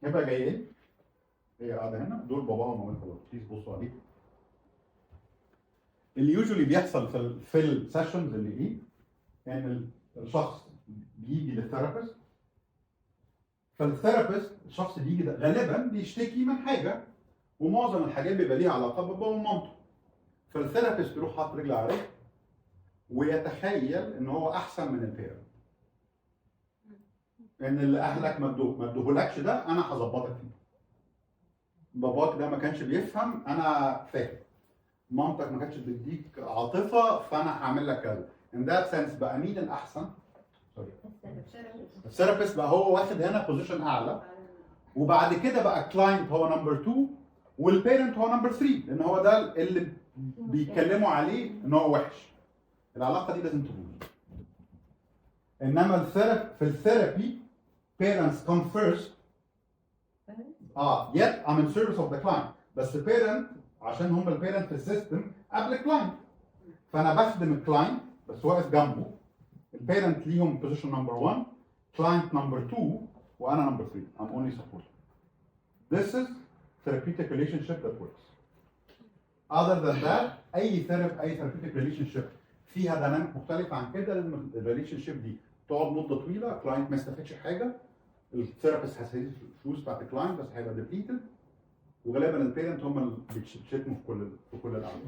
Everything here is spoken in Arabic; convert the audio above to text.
يبقى جايين هي قاعده هنا، دول باباها ومامتها برضه، بليز بصوا عليه. اللي يوجولي بيحصل في السيشنز اللي ايه؟ ان الشخص بيجي للثيرابيست، فالثيرابيست الشخص اللي يجي ده غالبا بيشتكي من حاجه، ومعظم الحاجات بيبقى ليها علاقه ببابا ومامته. فالثيرابيست يروح حاطط رجل على رجل ويتخيل ان هو احسن من البيرنت، ان اللي اهلك ما ادوهولكش ده انا هظبطك فيه. باباك ده ما كانش بيفهم، انا فاهم. مامتك ما كانتش بتديك عاطفه، فانا هعمل لك كذا. ان ذات سنس بقى مين الاحسن؟ سوري، الثيرابيست بقى هو واخد هنا بوزيشن اعلى، وبعد كده بقى كلاينت هو نمبر 2 والبيرنت هو نمبر 3، لان هو ده اللي بيتكلموا عليه ان هو وحش. العلاقه دي لازم تبوظ. انما في الثيرابي parents come first. yet I'm in service of the client، بس parent عشان هم البيرنت في السيستم قبل الكلاينت، فانا بخدم الكلاينت بس واقف جنبه. البيرنت ليهم بوزيشن نمبر 1، كلاينت نمبر 2، وانا نمبر 3. I'm only supporting. This is therapeutic relationship that works. Other than that اي therapeutic relationship فيها ديناميك مختلف عن كده. الريليشن شيب دي تقعد مده طويله، الكلاينت ما يستفادش حاجه، الثيرابيست هيستفيد الفلوس بتاعت الكلاينت بس هيبقى ديبليتد، وغالبا البيرنت هم اللي بيتشتموا في كل الاعمال.